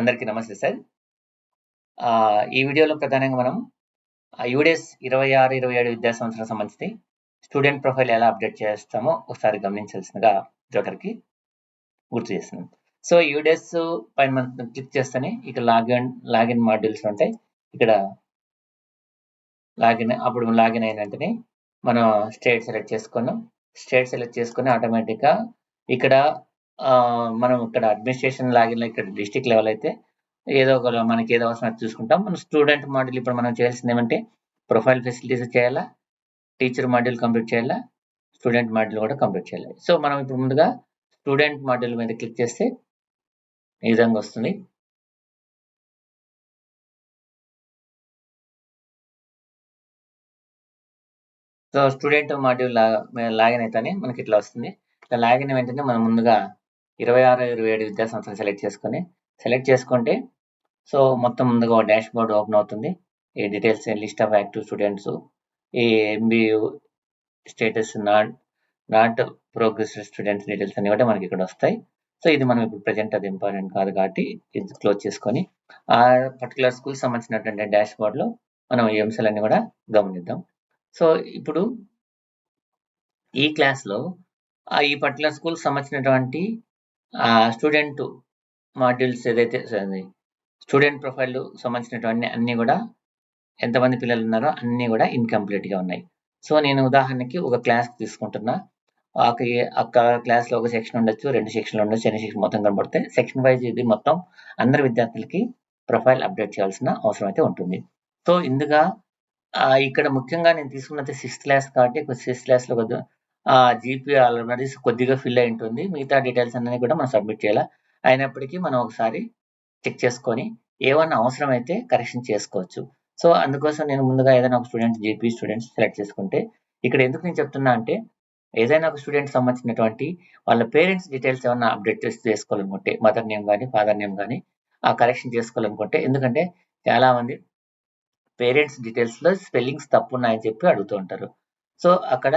అందరికీ నమస్తే సార్. ఈ వీడియోలో ప్రధానంగా మనం యూడీఎస్ 26, 27 విద్యా సంవత్సరం సంబంధించి స్టూడెంట్ ప్రొఫైల్ ఎలా అప్డేట్ చేస్తామో ఒకసారి గమనించాల్సిందిగా జోకర్‌కి గుర్తు చేస్తున్నాను. సో, యూడీఎస్ పైన మనం క్లిక్ చేస్తేనే ఇక లాగిన్ మాడ్యూల్స్ ఉంటాయి. ఇక్కడ లాగిన్ అయిన వెంటనే మనం స్టేట్ సెలెక్ట్ చేసుకున్నాం. స్టేట్ సెలెక్ట్ చేసుకొని ఆటోమేటిక్‌గా ఇక్కడ మనం ఇక్కడ అడ్మినిస్ట్రేషన్ లాగిన్‌లో ఇక్కడ డిస్ట్రిక్ట్ లెవెల్ అయితే ఏదో ఒక మనకి ఏదో అవసరం అది చూసుకుంటాం. మన స్టూడెంట్ మాడ్యూల్ ఇప్పుడు మనం చేయాల్సింది ఏమంటే ప్రొఫైల్ ఫెసిలిటీస్ చేయాలా, టీచర్ మాడ్యూల్ కంప్లీట్ చేయాలా, స్టూడెంట్ మాడ్యూల్ కూడా కంప్లీట్ చేయాలి. సో, మనం ఇప్పుడు ముందుగా స్టూడెంట్ మాడ్యూల్ మీద క్లిక్ చేస్తే ఈ విధంగా వస్తుంది. సో, స్టూడెంట్ మాడ్యూల్ లాగిన్ అయితేనే మనకి ఇట్లా వస్తుంది. ఇట్లా లాగిన్ వెంటనే మనం ముందుగా 26, 27 విద్యా సంవత్సరం సెలెక్ట్ చేసుకుంటే సో, మొత్తం ముందుగా ఒక డాష్ బోర్డ్ ఓపెన్ అవుతుంది. ఈ details list of active students, ఈ MBU status not progress students details అన్ని కూడా మనకి ఇక్కడ వస్తాయి. సో, ఇది మనం ఇప్పుడు ప్రెజెంట్ అది ఇంపార్టెంట్ కాదు కాబట్టి ఇది క్లోజ్ చేసుకొని ఆ పర్టికులర్ స్కూల్ సంబంధించినటువంటి డాష్ బోర్డ్లో మనం ఈ అంశాలన్నీ కూడా గమనిద్దాం. సో, ఇప్పుడు ఈ క్లాస్లో ఈ పర్టికులర్ స్కూల్ సంబంధించినటువంటి స్టూడెంట్ మాడ్యూల్స్ ఏదైతే స్టూడెంట్ ప్రొఫైల్ సంబంధించినటువంటి అన్ని కూడా ఎంతమంది పిల్లలు ఉన్నారో అన్ని కూడా ఇన్కంప్లీట్గా ఉన్నాయి. సో, నేను ఉదాహరణకి ఒక క్లాస్ తీసుకుంటున్నా. ఒక క్లాస్లో ఒక సెక్షన్ ఉండొచ్చు, 2 సెక్షన్లు ఉండొచ్చు, అన్ని సెక్షన్ మొత్తం కనబడతాయి. సెక్షన్ వైజ్ ఇది మొత్తం అందరి విద్యార్థులకి ప్రొఫైల్ అప్డేట్ చేయాల్సిన అవసరం అయితే ఉంటుంది. సో, ఇందుగా ఇక్కడ ముఖ్యంగా నేను తీసుకున్నది 6th క్లాస్ కాబట్టి 6th క్లాస్లో జీపీ ఆల్రెడీ కొద్దిగా ఫిల్ అయి ఉంటుంది. మిగతా డీటెయిల్స్ అన్నీ కూడా మనం సబ్మిట్ చేయాలి. అయినప్పటికీ మనం ఒకసారి చెక్ చేసుకొని ఏమన్నా అవసరమైతే కరెక్షన్ చేసుకోవచ్చు. సో, అందుకోసం నేను ముందుగా ఏదైనా ఒక జీపీ స్టూడెంట్స్ సెలెక్ట్ చేసుకుంటే ఇక్కడ ఎందుకు నేను చెప్తున్నా అంటే ఏదైనా ఒక స్టూడెంట్ సంబంధించినటువంటి వాళ్ళ పేరెంట్స్ డీటెయిల్స్ ఏమన్నా అప్డేట్ చేసుకోవాలనుకుంటే మదర్ నేమ్ కానీ ఫాదర్ నేమ్ కానీ కరెక్షన్ చేసుకోవాలనుకుంటే ఎందుకంటే చాలామంది పేరెంట్స్ డీటెయిల్స్లో స్పెల్లింగ్స్ తప్పు ఉన్నాయని చెప్పి అడుగుతూ ఉంటారు. సో, అక్కడ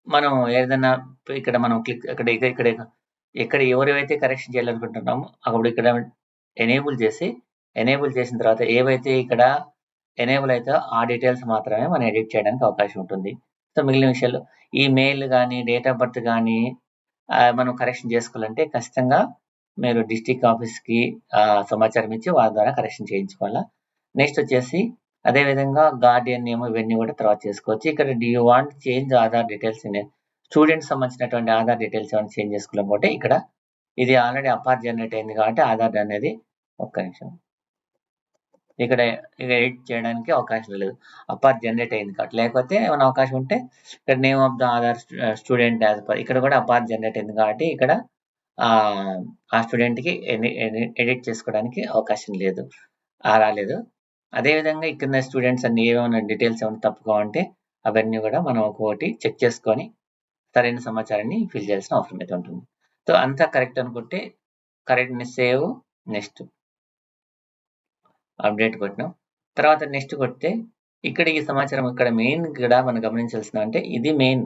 మనం ఏదైనా ఇక్కడ మనం క్లిక్ ఇక్కడ ఎవరైతే కరెక్షన్ చేయాలనుకుంటున్నామో అప్పుడు ఇక్కడ ఎనేబుల్ చేసిన తర్వాత ఏవైతే ఇక్కడ ఎనేబుల్ అయితే ఆ డీటెయిల్స్ మాత్రమే మనం ఎడిట్ చేయడానికి అవకాశం ఉంటుంది. సో, మిగిలిన విషయాలు ఈ మెయిల్ కానీ డేట్ ఆఫ్ బర్త్ కానీ మనం కరెక్షన్ చేసుకోవాలంటే ఖచ్చితంగా మీరు డిస్ట్రిక్ట్ ఆఫీస్కి సమాచారం ఇచ్చి వాళ్ళ ద్వారా కరెక్షన్ చేయించుకోవాలా. నెక్స్ట్ వచ్చేసి అదేవిధంగా గార్డియన్ నేమ్ ఇవన్నీ కూడా తర్వాత చేసుకోవచ్చు. ఇక్కడ do you want change Aadhaar details students సంబంధించినటువంటి ఆధార్ డీటెయిల్స్ ఏమైనా చేంజ్ చేసుకోవాలనుకుంటే ఇక్కడ ఇది ఆల్రెడీ అపార్ జనరేట్ అయింది కాబట్టి ఆధార్ అనేది ఒక్క నిమిషం ఇక్కడ ఎడిట్ చేయడానికి అవకాశం లేదు. అపార్ జనరేట్ అయింది కాబట్టి లేకపోతే ఏమైనా అవకాశం ఉంటే ఇక్కడ name of the Aadhaar student as per ఇక్కడ కూడా అపార్ జనరేట్ అయింది కాబట్టి ఇక్కడ ఆ స్టూడెంట్కి ఎడిట్ చేసుకోవడానికి అవకాశం లేదు రాలేదు. అదేవిధంగా ఇక్కడ స్టూడెంట్స్ అన్ని ఏమైనా డీటెయిల్స్ ఏమైనా తప్పుగా ఉంటే అవన్నీ కూడా మనం ఒక్కొక్కటి చెక్ చేసుకొని సరైన సమాచారాన్ని ఫిల్ చేయాల్సిన అవసరం అయితే ఉంటుంది. సో, అంతా కరెక్ట్ అనుకుంటే కరెక్ట్ సేవ్ నెక్స్ట్ అప్డేట్ కొట్టినాం. తర్వాత నెక్స్ట్ కొడితే ఇక్కడ ఈ సమాచారం ఇక్కడ మెయిన్ కూడా మనం గమనించాల్సిన అంటే ఇది మెయిన్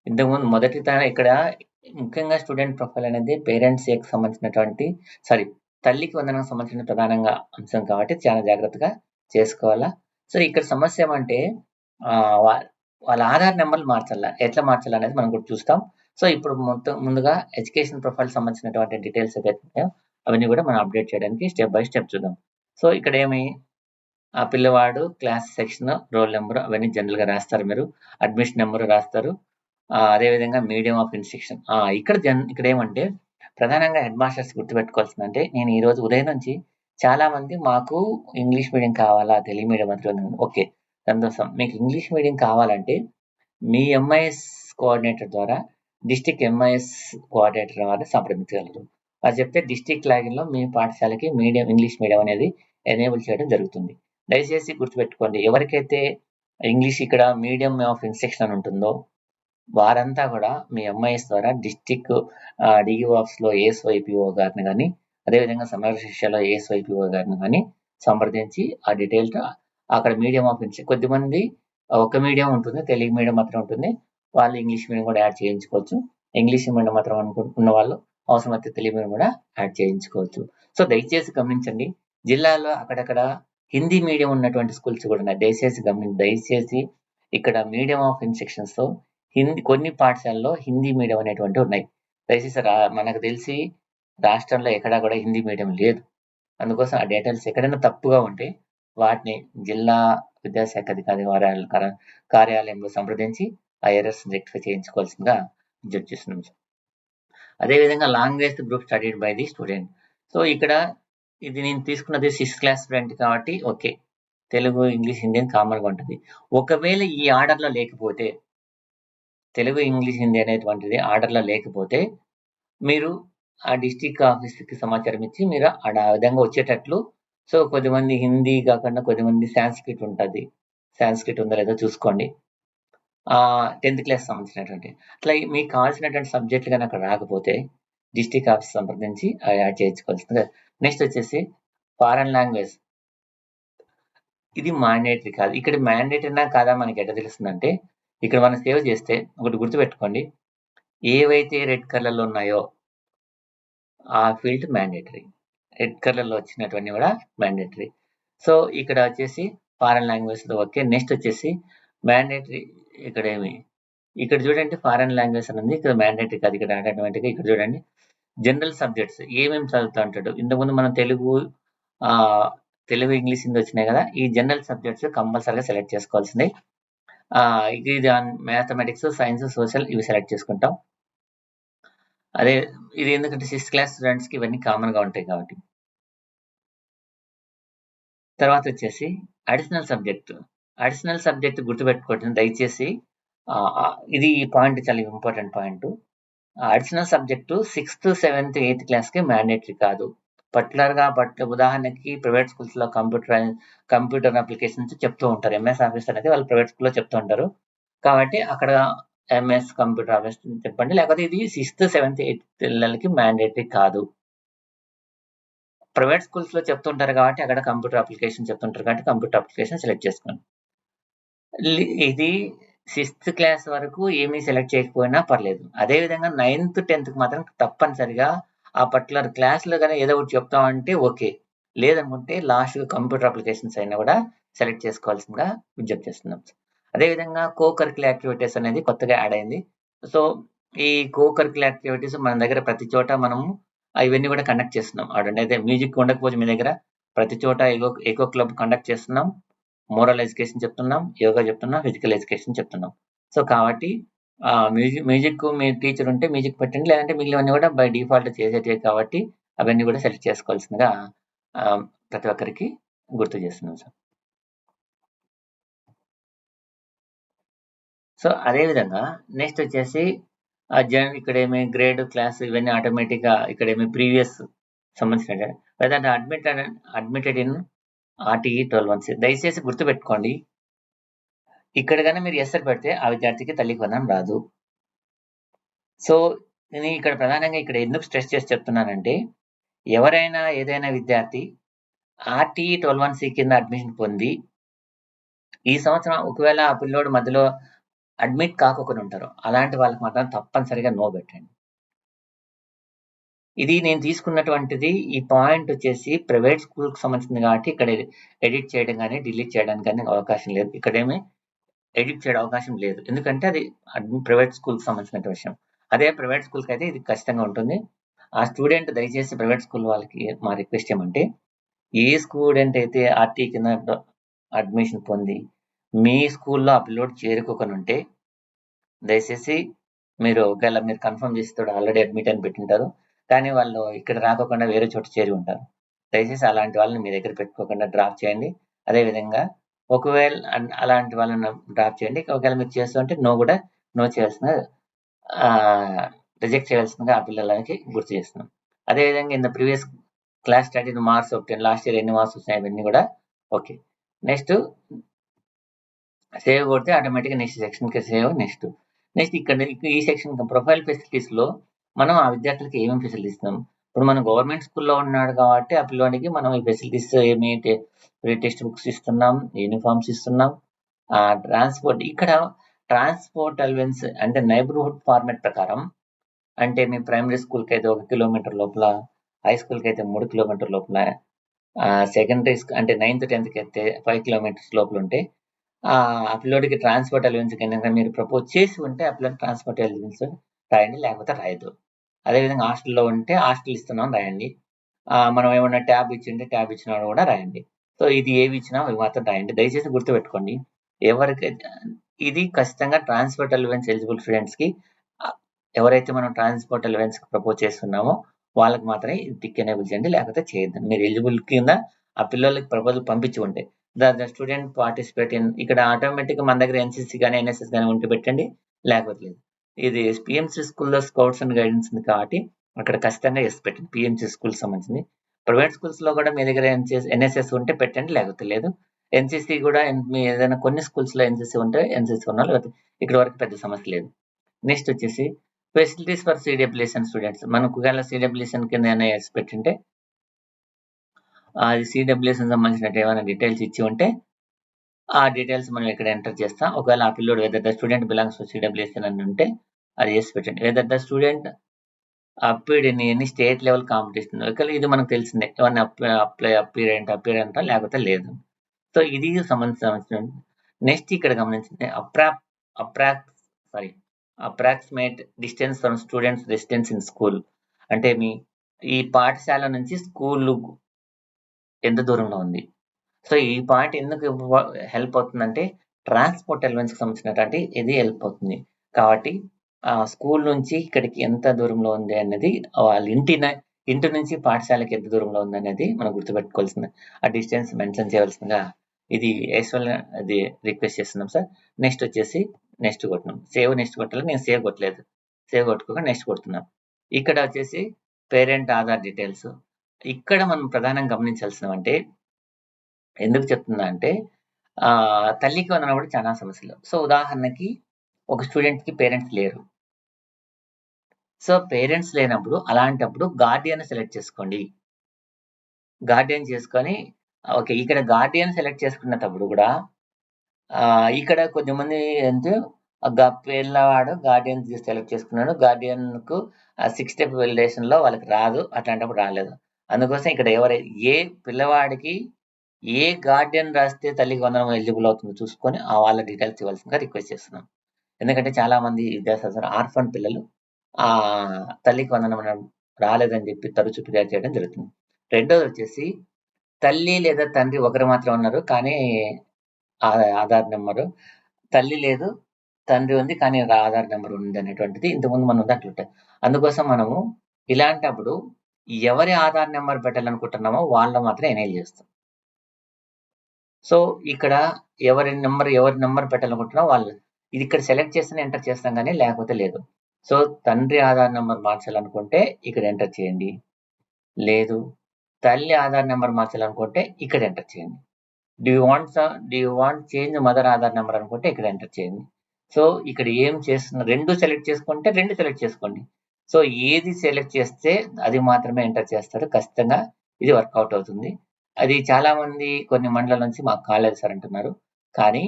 ఇంతకుముందు మొదటి ఇక్కడ ముఖ్యంగా స్టూడెంట్ ప్రొఫైల్ అనేది పేరెంట్స్ సంబంధించినటువంటి తల్లికి వందనకు సంబంధించిన ప్రధానంగా అంశం కాబట్టి చాలా జాగ్రత్తగా చేసుకోవాలా. సో, ఇక్కడ సమస్య ఏమంటే వాళ్ళ ఆధార్ నెంబర్లు మార్చాలా, ఎట్లా మార్చాలా అనేది మనం కూడా చూస్తాం. సో, ఇప్పుడు ముందుగా ఎడ్యుకేషన్ ప్రొఫైల్ సంబంధించినటువంటి డీటెయిల్స్ ఏదైతే ఉన్నాయో అవన్నీ కూడా మనం అప్డేట్ చేయడానికి స్టెప్ బై స్టెప్ చూద్దాం. సో, ఇక్కడ ఆ పిల్లవాడు క్లాస్ సెక్షన్ రోల్ నెంబర్ అవన్నీ జనరల్గా రాస్తారు. మీరు అడ్మిషన్ నెంబర్ రాస్తారు. అదేవిధంగా మీడియం ఆఫ్ ఇన్స్ట్రక్షన్ ఇక్కడ ఏమంటే ప్రధానంగా హెడ్ మాస్టర్స్ గుర్తుపెట్టుకోవాల్సిందంటే నేను ఈరోజు ఉదయం నుంచి చాలా మంది మాకు ఇంగ్లీష్ మీడియం కావాలా తెలుగు మీడియం అంటున్నాను. ఓకే, సంతోషం. మీకు ఇంగ్లీష్ మీడియం కావాలంటే మీ ఎంఐఎస్ కోఆర్డినేటర్ ద్వారా డిస్ట్రిక్ట్ ఎంఐఎస్ కోఆర్డినేటర్ వారిని సంప్రదించగలరు. అది చెప్తే డిస్ట్రిక్ట్ లాగిన్లో మీ పాఠశాలకి ఇంగ్లీష్ మీడియం అనేది ఎనేబుల్ చేయడం జరుగుతుంది. దయచేసి గుర్తుపెట్టుకోండి, ఎవరికైతే ఇంగ్లీష్ ఇక్కడ మీడియం ఆఫ్ ఇన్స్ట్రక్షన్ అని ఉంటుందో వారంతా కూడా మీ ఎంఐఎస్ ద్వారా డిస్ట్రిక్ట్ డిఈఓ ఆఫీస్లో ఏఎస్వైపిఓ గారిని కానీ అదేవిధంగా సమగ్ర శిక్షలో ఏఎస్వైపిఓ గారిని కానీ సంప్రదించి ఆ డీటెయిల్స్ అక్కడ మీడియం ఆఫ్ ఇన్స్ట్రక్షన్ కొద్దిమంది ఒక మీడియం ఉంటుంది, తెలుగు మీడియం మాత్రం ఉంటుంది. వాళ్ళు ఇంగ్లీష్ మీడియం కూడా యాడ్ చేయించుకోవచ్చు. ఇంగ్లీష్ మీడియం మాత్రం అనుకుంటున్న వాళ్ళు అవసరమైతే తెలుగు కూడా యాడ్ చేయించుకోవచ్చు. సో దయచేసి గమనించండి, జిల్లాలో అక్కడక్కడ హిందీ మీడియం ఉన్నటువంటి స్కూల్స్ కూడా ఉన్నాయి. దయచేసి ఇక్కడ మీడియం ఆఫ్ ఇన్స్ట్రక్షన్స్ తో కొన్ని పాఠశాలలో హిందీ మీడియం అనేటువంటివి ఉన్నాయి. దయచేసి మనకు తెలిసి రాష్ట్రంలో ఎక్కడా కూడా హిందీ మీడియం లేదు. అందుకోసం ఆ డీటెయిల్స్ ఎక్కడైనా తప్పుగా ఉంటే వాటిని జిల్లా విద్యాశాఖ అధికారి కార్యాలయంలో సంప్రదించి ఆ ఎర్రర్స్ రెక్టిఫై చేయించుకోవాల్సిందిగా విజ్ఞప్తి చేస్తున్నాం. అదేవిధంగా language group studied by the student. So ఇక్కడ ఇది నేను తీసుకున్నది 6th క్లాస్ స్టూడెంట్ కాబట్టి ఓకే, తెలుగు, ఇంగ్లీష్, హిందీ కామన్గా ఉంటుంది. ఒకవేళ ఈ ఆర్డర్లో లేకపోతే, తెలుగు, ఇంగ్లీష్, హిందీ అనేటువంటిది ఆర్డర్లో లేకపోతే మీరు ఆ డిస్ట్రిక్ట్ ఆఫీస్కి సమాచారం ఇచ్చి మీరు ఆ విధంగా వచ్చేటట్లు. సో కొద్దిమంది హిందీ కాకుండా కొద్దిమంది సాంస్క్రిట్ ఉంటుంది, సాంస్క్రిట్ ఉందో లేదో చూసుకోండి. 10th క్లాస్ సంబంధించినటువంటి అట్లా మీకు కావాల్సినటువంటి సబ్జెక్టులు కానీ అక్కడ రాకపోతే డిస్ట్రిక్ట్ ఆఫీస్ సంప్రదించి యాడ్ చేయించుకోవాల్సింది. నెక్స్ట్ వచ్చేసి ఫారెన్ లాంగ్వేజ్, ఇది మ్యాండేటరీ కాదు. ఇక్కడ మ్యాండేటరీనా కాదా మనకి ఎట్లా తెలుస్తుందంటే, ఇక్కడ మనం సేవ్ చేస్తే ఒకటి గుర్తుపెట్టుకోండి, ఏవైతే రెడ్ కలర్లో ఉన్నాయో ఆ ఫీల్డ్ మ్యాండేటరీ, రెడ్ కలర్లో వచ్చినటువంటి కూడా మ్యాండేటరీ. సో ఇక్కడ వచ్చేసి ఫారెన్ లాంగ్వేజ్ ఓకే. నెక్స్ట్ వచ్చేసి మ్యాండేటరీ, ఇక్కడ చూడండి ఫారెన్ లాంగ్వేజ్ అనేది ఇక్కడ మ్యాండేటరీ కాదు. ఇక్కడ ఆటోమేటిక్గా ఇక్కడ చూడండి జనరల్ సబ్జెక్ట్స్ ఏమేమి చదువుతూ ఉంటాడు. ఇంతకుముందు మనం తెలుగు, ఇంగ్లీష్, హిందీ వచ్చినాయి కదా, ఈ జనరల్ సబ్జెక్ట్స్ కంపల్సరీగా సెలెక్ట్ చేసుకోవాల్సింది. ఇది మ్యాథమెటిక్స్, సైన్స్, సోషల్ ఇవి సెలెక్ట్ చేసుకుంటాం. అదే ఇది ఎందుకంటే 6th క్లాస్ స్టూడెంట్స్కి ఇవన్నీ కామన్గా ఉంటాయి కాబట్టి. తర్వాత వచ్చేసి అడిషనల్ సబ్జెక్ట్ గుర్తుపెట్టుకోండి దయచేసి. ఇది ఈ పాయింట్ చాలా important point. Additional subject 6th, 7th, 8th క్లాస్కి మ్యాండేటరీ కాదు. పర్టికులర్గా ఉదాహరణకి ప్రైవేట్ స్కూల్స్లో కంప్యూటర్ అప్లికేషన్స్ చెప్తూ ఉంటారు. ఎంఎస్ ఆఫీస్ అనేది వాళ్ళు ప్రైవేట్ స్కూల్లో చెప్తూ ఉంటారు కాబట్టి అక్కడ ఎంఎస్ కంప్యూటర్ ఆఫీస్ చెప్పండి. లేకపోతే ఇది 6th, 7th, 8th పిల్లలకి మ్యాండేటరీ కాదు. ప్రైవేట్ స్కూల్స్లో చెప్తుంటారు కాబట్టి అక్కడ కంప్యూటర్ అప్లికేషన్ చెప్తుంటారు కాబట్టి కంప్యూటర్ అప్లికేషన్ సెలెక్ట్ చేసుకోండి. ఇది 6th క్లాస్ వరకు ఏమీ సెలెక్ట్ చేయకపోయినా పర్లేదు. అదేవిధంగా 9th, 10th మాత్రం తప్పనిసరిగా ఆ పర్టికులర్ క్లాస్లో కానీ ఏదో ఒకటి చెప్తామంటే ఓకే, లేదనుకుంటే లాస్ట్ కంప్యూటర్ అప్లికేషన్స్ అయినా కూడా సెలెక్ట్ చేసుకోవాల్సిందిగా విజ్ఞప్తి చేస్తున్నాం. అదేవిధంగా కో కరిక్యులర్ యాక్టివిటీస్ అనేది కొత్తగా యాడ్ అయింది. సో ఈ కో కరిక్యులర్ యాక్టివిటీస్ మన దగ్గర ప్రతి చోట మనము ఇవన్నీ కూడా కండక్ట్ చేస్తున్నాం. అయితే మ్యూజిక్ ఉండకపోతే మీ దగ్గర ప్రతి చోట ఎకో క్లబ్ కండక్ట్ చేస్తున్నాం, మోరల్ ఎడ్యుకేషన్ చెప్తున్నాం, యోగా చెప్తున్నాం, ఫిజికల్ ఎడ్యుకేషన్ చెప్తున్నాం. సో కాబట్టి మ్యూజిక్ మీ టీచర్ ఉంటే మ్యూజిక్ పెట్టండి, లేదంటే మిగిలినవన్నీ కూడా బై డిఫాల్ట్ చేసేటివి కాబట్టి అవన్నీ కూడా సెలెక్ట్ చేసుకోవాల్సిందిగా ప్రతి ఒక్కరికి గుర్తు చేస్తున్నాం సార్. సో అదేవిధంగా నెక్స్ట్ వచ్చేసి ఇక్కడ ఏమి గ్రేడ్, క్లాస్ ఇవన్నీ ఆటోమేటిక్గా ఇక్కడ ఏమి ప్రీవియస్ సంబంధించిన లేదంటే అడ్మిటెడ్ ఇన్ RTE 12(1)C. దయచేసి గుర్తుపెట్టుకోండి, ఇక్కడ కానీ మీరు ఎస్ఆర్ పెడితే ఆ విద్యార్థికి తల్లికి వందనం రాదు. సో నేను ఇక్కడ ప్రధానంగా ఇక్కడ ఎందుకు స్ట్రెస్ చేసి చెప్తున్నానంటే, ఎవరైనా ఏదైనా విద్యార్థి RTE 12(1)C కింద అడ్మిషన్ పొంది ఈ సంవత్సరం ఒకవేళ ఆ పిల్లోడు మధ్యలో అడ్మిట్ కాకుండా ఉంటారు, అలాంటి వాళ్ళకి మాత్రం తప్పనిసరిగా నో పెట్టండి. ఇది నేను తీసుకున్నటువంటిది ఈ పాయింట్ వచ్చేసి ప్రైవేట్ స్కూల్కి సంబంధించింది కాబట్టి ఇక్కడ ఎడిట్ చేయడం కానీ డిలీట్ చేయడానికి కానీ అవకాశం లేదు. ఇక్కడేమి ఎడిట్ చేయడం అవకాశం లేదు, ఎందుకంటే అది ప్రైవేట్ స్కూల్కి సంబంధించిన విషయం. అదే ప్రైవేట్ స్కూల్కి అయితే ఇది ఖచ్చితంగా ఉంటుంది. ఆ స్టూడెంట్ దయచేసి ప్రైవేట్ స్కూల్ వాళ్ళకి మా రిక్వెస్ట్ ఏమంటే, ఏ స్టూడెంట్ అయితే RTE కింద అడ్మిషన్ పొంది మీ స్కూల్లో ఆ పిల్లోడు చేరుకోకుండా ఉంటే దయచేసి మీరు ఒకవేళ మీరు కన్ఫర్మ్ చేస్తాడు ఆల్రెడీ అడ్మిట్ అని పెట్టింటారు, కానీ వాళ్ళు ఇక్కడ రాకోకుండా వేరే చోట చేరి ఉంటారు. దయచేసి అలాంటి వాళ్ళని మీ దగ్గర పెట్టుకోకుండా డ్రాప్ చేయండి. అదేవిధంగా ఒకవేళ అలాంటి వాళ్ళని డ్రాప్ చేయండి. ఒకవేళ మీరు చేస్తుంటే నో చేయాల్సిందిగా రిజెక్ట్ చేయాల్సిందిగా ఆ పిల్లలకి గుర్తు చేస్తున్నాం. అదేవిధంగా in the previous class study marks obtained, last year ఎన్ని మార్క్స్ వచ్చినాయి ఇవన్నీ కూడా ఓకే. నెక్స్ట్ సేవ్ కొడితే ఆటోమేటిక్గా నెక్స్ట్ సెక్షన్కి సేవ్. నెక్స్ట్ ఇక్కడ ఈ సెక్షన్ ప్రొఫైల్ ఫెసిలిటీస్లో మనం ఆ విద్యార్థులకి ఏమేమి ఫెసిలిటీస్ ఇస్తున్నాం. ఇప్పుడు మనం గవర్నమెంట్ స్కూల్లో ఉన్నాడు కాబట్టి ఆ పిల్లవాడికి మనం ఈ ఫెసిలిటీస్ ఏమి ఫ్రీ టెక్స్ట్ బుక్స్ ఇస్తున్నాం, యూనిఫామ్స్ ఇస్తున్నాం, ట్రాన్స్పోర్ట్. ఇక్కడ ట్రాన్స్పోర్ట్ అలవెన్స్ అంటే నైబర్హుడ్ ఫార్మాట్ ప్రకారం అంటే మీ ప్రైమరీ స్కూల్కి అయితే 1 కిలోమీటర్ లోపల, హై స్కూల్కి అయితే 3 కిలోమీటర్ లోపల, సెకండరీ అంటే 9th 10th అయితే 5 కిలోమీటర్స్ లోపల ఉంటే ఆ పిల్లోడికి ట్రాన్స్పోర్ట్ అలవెన్స్ కింద మీరు ప్రపోజ్ చేసి ఉంటే ఆ పిల్లలకి ట్రాన్స్పోర్ట్ అలవెన్స్ రాయండి, లేకపోతే రాయదు. అదేవిధంగా హాస్టల్లో ఉంటే హాస్టల్ ఇస్తున్నాం రాయండి. మనం ఏమన్నా ట్యాబ్ ఇచ్చింటే ట్యాబ్ ఇచ్చినా కూడా రాయండి. సో ఇది ఏవి ఇచ్చినా అవి మాత్రం రాయండి. దయచేసి గుర్తుపెట్టుకోండి. ఎవరికైతే ఇది ఖచ్చితంగా ట్రాన్స్పోర్ట్ అలవెన్స్ ఎలిజిబుల్ స్టూడెంట్స్‌కి ఎవరైతే మనం ట్రాన్స్పోర్ట్ అలవెన్స్ ప్రపోజ్ చేస్తున్నామో వాళ్ళకి మాత్రమే టిక్ ఎనేబుల్ చేయండి, లేకపోతే చేయొద్దండి. మీరు ఎలిజిబుల్ కింద ఆ పిల్లలకి ప్రపోజల్ పంపించి ఉంటే ద స్టూడెంట్ పార్టిసిపేట్ ఇన్ ఇక్కడ ఆటోమేటిక్‌గా మన దగ్గర ఎన్‌సీసీ గాని, ఎన్ఎస్ఎస్ గాని ఉంటే పెట్టండి, లేకపోతే లేదు. ఇది పీఎంసీ స్కూల్‌లో స్కౌట్స్ అండ్ గైడెన్స్ ఉంది కాబట్టి అక్కడ ఖచ్చితంగా ఎస్ పెట్టండి. పీఎంసీ స్కూల్‌కి సంబంధించింది. ప్రైవేట్ స్కూల్స్‌లో కూడా మీ దగ్గర ఎన్ఎస్ఎస్ ఉంటే పెట్టండి, లేకపోతే లేదు. ఎన్‌సీసీ కూడా మీ ఏదైనా కొన్ని స్కూల్స్‌లో ఎన్‌సీసీ ఉంటే ఎన్‌సీసీ ఉన్నా, లేకపోతే ఇక్కడ వరకు పెద్ద సమస్య లేదు. నెక్స్ట్ వచ్చేసి ఫెసిలిటీస్ ఫర్ సిడబ్ల్యూఎస్ఎన్ స్టూడెంట్స్. మనకు ఒకవేళ సిడబ్ల్యూఎస్ఎన్ కింద ఏమైనా ఎస్ పెట్టింటే అది సిడబ్ల్యూఎస్ఎన్ సంబంధించిన ఏమైనా డీటెయిల్స్ ఇచ్చి ఉంటే ఆ డీటెయిల్స్ మనం ఇక్కడ ఎంటర్ చేస్తాం. ఒకవేళ ఆ పిల్లోడు whether the student belongs to CWSN అని ఉంటే అది ఎస్ పెట్టండి. Whether the student అప్పీర్డ్ in any state level competition. ఒకవేళ ఇది మనకు తెలిసిందే. ఏమన్నా అప్పీర్ అంట, లేకపోతే లేదు. సో ఇది సంబంధించిన నెక్స్ట్ ఇక్కడ గమనించింది approximate distance from students residence in school. అంటే ఈ పాఠశాల నుంచి స్కూల్ ఎంత దూరంలో ఉంది. సో ఈ పాయింట్ ఎందుకు హెల్ప్ అవుతుందంటే ట్రాన్స్పోర్ట్ ఎలిమెంట్స్కి సంబంధించినటువంటి ఇది హెల్ప్ అవుతుంది. కాబట్టి స్కూల్ నుంచి ఇక్కడికి ఎంత దూరంలో ఉంది అనేది వాళ్ళ ఇంటి నుంచి పాఠశాలకి ఎంత దూరంలో ఉంది అనేది మనం గుర్తుపెట్టుకోవాల్సింది. ఆ డిస్టెన్స్ మెన్షన్ చేయవలసిందిగా ఇది అది రిక్వెస్ట్ చేస్తున్నాం సార్. నెక్స్ట్ వచ్చేసి నెక్స్ట్ కొట్టినాం. నెక్స్ట్ కొట్టాలి. నేను సేవ్ కొట్టలేదు. సేవ్ కొట్టుకోగా నెక్స్ట్ కొడుతున్నాం. ఇక్కడ వచ్చేసి పేరెంట్ ఆధార్ డీటెయిల్స్. ఇక్కడ మనం ప్రధానంగా గమనించాల్సినవి అంటే ఎందుకు చెప్తున్నా అంటే తల్లికి వందనం కూడా చాలా సమస్యలు. సో ఉదాహరణకి ఒక స్టూడెంట్‌కి పేరెంట్స్ లేరు. సో పేరెంట్స్ లేనప్పుడు అలాంటప్పుడు గార్డియన్ సెలెక్ట్ చేసుకోండి. గార్డియన్ చేసుకొని ఓకే. ఇక్కడ గార్డియన్ సెలెక్ట్ చేసుకున్నప్పుడు కూడా ఇక్కడ కొంతమంది అంటే పిల్లవాడు గార్డియన్ సెలెక్ట్ చేసుకున్నాడు. గార్డియన్‌కు 6 స్టెప్ వెలిడేషన్‌లో వాళ్ళకి రాదు. అట్లాంటప్పుడు రాలేదు. అందుకోసం ఇక్కడ ఏ పిల్లవాడికి ఏ గార్డియన్ రాస్తే తల్లికి వందనం ఎలిజిబుల్ అవుతుందో చూసుకొని వాళ్ళ డీటెయిల్స్ ఇవ్వాల్సిందిగా రిక్వెస్ట్ చేస్తున్నాం. ఎందుకంటే చాలా మంది విద్యార్థులు ఆర్ఫన్ పిల్లలు తల్లికి వందనం రాలేదని చెప్పి తరచూ ఫిర్యాదు చేయడం జరుగుతుంది. రెండోది వచ్చేసి తల్లి లేదా తండ్రి ఒకరు మాత్రం ఉన్నారు, కానీ ఆధార్ నెంబరు తల్లి లేదు, తండ్రి ఉంది, కానీ ఆధార్ నెంబర్ ఉంది అనేటువంటిది ఇంతకుముందు మనం ఉన్నట్లుంటాయి. అందుకోసం మనము ఇలాంటప్పుడు ఎవరి ఆధార్ నెంబర్ పెట్టాలనుకుంటున్నామో వాళ్ళ మాత్రం ఎనేబుల్ చేస్తాం. సో ఇక్కడ ఎవరి నెంబర్ పెట్టాలనుకుంటున్నామో వాళ్ళు ఇది ఇక్కడ సెలెక్ట్ చేస్తేనే ఎంటర్ చేస్తాం, కానీ లేకపోతే లేదు. సో తండ్రి ఆధార్ నెంబర్ మార్చాలనుకుంటే ఇక్కడ ఎంటర్ చేయండి. లేదు తల్లి ఆధార్ నెంబర్ మార్చాలనుకుంటే ఇక్కడ ఎంటర్ చేయండి. Do you want change mother Aadhaar number అనుకుంటే ఇక్కడ ఎంటర్ చేయండి. సో ఇక్కడ ఏం చేస్తున్న 2 సెలెక్ట్ చేసుకుంటే 2 సెలెక్ట్ చేసుకోండి. సో ఏది సెలెక్ట్ చేస్తే అది మాత్రమే ఎంటర్ చేస్తారు. ఖచ్చితంగా ఇది వర్కౌట్ అవుతుంది. అది చాలా మంది కొన్ని మండలాల నుంచి మాకు కాలేదు సార్ అంటున్నారు. కానీ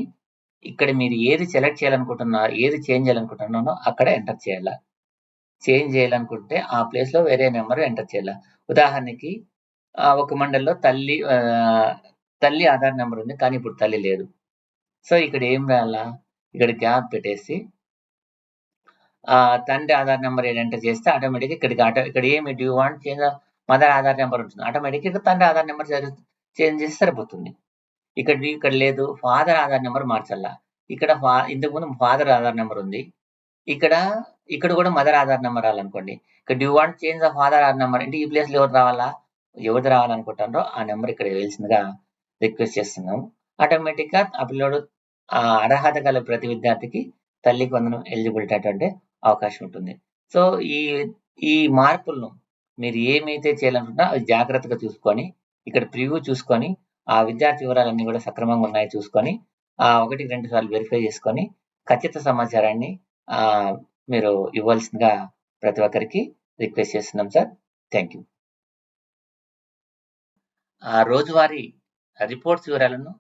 ఇక్కడ మీరు ఏది సెలెక్ట్ చేయాలనుకుంటున్నారో, ఏది చేంజ్ చేయాలనుకుంటున్నారో అక్కడ ఎంటర్ చేయాల. చేంజ్ చేయాలనుకుంటే ఆ ప్లేస్‌లో వేరే నెంబర్ ఎంటర్ చేయాల. ఉదాహరణకి ఒక మండలంలో తల్లి ఆధార్ నెంబర్ ఉంది, కానీ ఇప్పుడు తల్లి లేదు. సో ఇక్కడ ఏం రాయాలా? ఇక్కడ గ్యాప్ పెట్టేసి తండ్రి ఆధార్ నెంబర్ ఎంటర్ చేస్తే ఆటోమేటిక్‌గా ఇక్కడ ఏమి do you want change mother Aadhaar number ఉంటుంది. ఆటోమేటిక్‌గా తండ్రి ఆధార్ నెంబర్ చేంజ్ చేస్తే సరిపోతుంది. ఇక్కడ లేదు ఫాదర్ ఆధార్ నెంబర్ మార్చాల. ఇక్కడ ఇంతకుముందు ఫాదర్ ఆధార్ నెంబర్ ఉంది. ఇక్కడ కూడా మదర్ ఆధార్ నెంబర్ రావాలనుకోండి. ఇక్కడ do you want change the father Aadhaar number అంటే ఈ ప్లేస్‌లో ఎవరు రావాలా? ఎవరిది రావాలనుకుంటారో ఆ నెంబర్ ఇక్కడ వేయాల్సిందిగా రిక్వెస్ట్ చేస్తున్నాము. ఆటోమేటిక్‌గా ఆ పిల్లోడు అర్హత గల ప్రతి విద్యార్థికి తల్లికి వందనం ఎలిజిబిలిటీ అటువంటి అవకాశం ఉంటుంది. సో ఈ మార్పులను మీరు ఏమైతే చేయాలనుకుంటున్నారో అవి జాగ్రత్తగా చూసుకొని ఇక్కడ ప్రివ్యూ చూసుకొని ఆ విద్యార్థి వివరాలన్నీ కూడా సక్రమంగా ఉన్నాయో చూసుకొని 1కి 2 సార్లు వెరిఫై చేసుకొని ఖచ్చిత సమాచారాన్ని మీరు ఇవ్వాల్సిందిగా ప్రతి ఒక్కరికి రిక్వెస్ట్ చేస్తున్నాం సార్. Thank you. రోజువారీ రిపోర్ట్స్ వివరాలను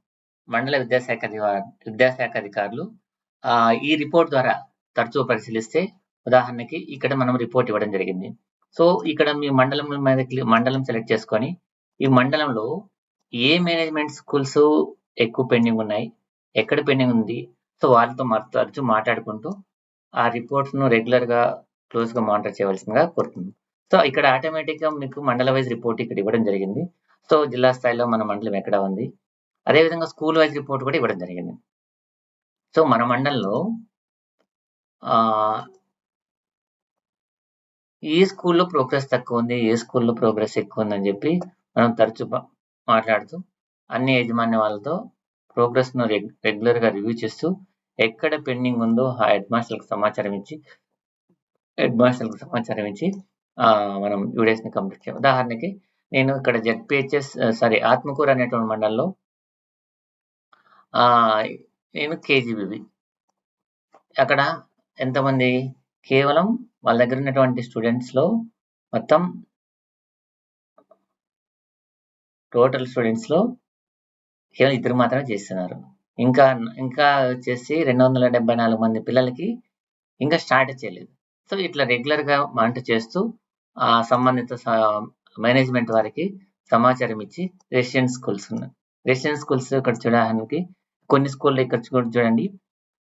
మండల విద్యాశాఖ అధికారులు ఈ రిపోర్ట్ ద్వారా తరచూ పరిశీలిస్తే ఉదాహరణకి ఇక్కడ మనం రిపోర్ట్ ఇవ్వడం జరిగింది. సో ఇక్కడ మీ మండలం మీద మండలం సెలెక్ట్ చేసుకొని ఈ మండలంలో ఏ మేనేజ్మెంట్ స్కూల్స్ ఎక్కువ పెండింగ్ ఉన్నాయి, ఎక్కడ పెండింగ్ ఉంది, సో వాళ్ళతో తరచూ మాట్లాడుకుంటూ ఆ రిపోర్ట్స్ ను రెగ్యులర్ గా క్లోజ్ గా మానిటర్ చేయవలసిందిగా కోరుతుంది. సో ఇక్కడ ఆటోమేటిక్ గా మీకు మండల వైజ్ రిపోర్ట్ ఇక్కడ ఇవ్వడం జరిగింది. సో జిల్లా స్థాయిలో మన మండలం ఎక్కడ ఉంది, అదేవిధంగా స్కూల్ వైజ్ రిపోర్ట్ కూడా ఇవ్వడం జరిగింది. సో మన మండలంలో ఏ స్కూల్లో ప్రోగ్రెస్ తక్కువ ఉంది, ఏ స్కూల్లో ప్రోగ్రెస్ ఎక్కువ ఉందని చెప్పి మనం తరచూ మాట్లాడుతూ అన్ని యాజమాన్య వాళ్ళతో ప్రోగ్రెస్ ను రెగ్యులర్ గా రివ్యూ చేస్తూ ఎక్కడ పెండింగ్ ఉందో ఆ హెడ్ మాస్టర్లకు సమాచారం ఇచ్చి మనం యూడేస్ ని కంప్లీట్ చేయాలి. ఉదాహరణకి నేను ఇక్కడ జెడ్పిహెచ్ఎస్ ఆత్మకూరు అనేటువంటి మండలంలో నేను కేజీబీబీ అక్కడ ఎంతమంది కేవలం వాళ్ళ దగ్గర ఉన్నటువంటి స్టూడెంట్స్ లో మొత్తం టోటల్ స్టూడెంట్స్ లో కేవలం 2 మాత్రమే చేస్తున్నారు. ఇంకా వచ్చేసి 274 మంది పిల్లలకి ఇంకా స్టార్ట్ చేయలేదు. సో ఇట్లా రెగ్యులర్ గా మానిటర్ చేస్తూ ఆ సంబంధిత మేనేజ్మెంట్ వారికి సమాచారం ఇచ్చి రెసిడెన్షియల్ స్కూల్స్ ఉన్నాయి. రెసిడెన్షియల్ స్కూల్స్ ఇక్కడ చూడడానికి కొన్ని స్కూల్లో ఇక్కడ చూడండి,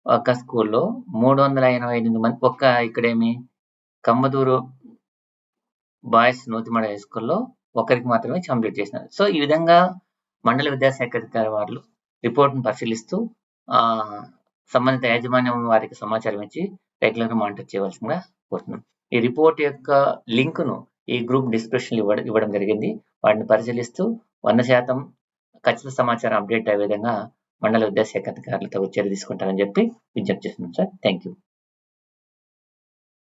ఒక స్కూల్లో 388 మంది ఇక్కడేమి కమ్మదూరు బాయ్స్ నూతిమడ హై స్కూల్లో ఒకరికి మాత్రమే కంప్లీట్ చేసినారు. సో ఈ విధంగా మండల విద్యాశాఖ అధికారి వారు రిపోర్ట్ను పరిశీలిస్తూ సంబంధిత యాజమాన్యం వారికి సమాచారం ఇచ్చి రెగ్యులర్ గా మానిటర్ చేయవలసిందిగా కోరుతున్నాం. ఈ రిపోర్ట్ యొక్క లింక్ ను ఈ గ్రూప్ డిస్క్రిప్షన్ ఇవ్వడం జరిగింది. వాటిని పరిశీలిస్తూ 100% ఖచ్చిత సమాచారం అప్డేట్ అయ్యే విధంగా మండల విద్యాశాఖ అధికారులతో చర్య తీసుకుంటారని చెప్పి విజ్ఞప్తి చేస్తున్నాం సార్. Thank you.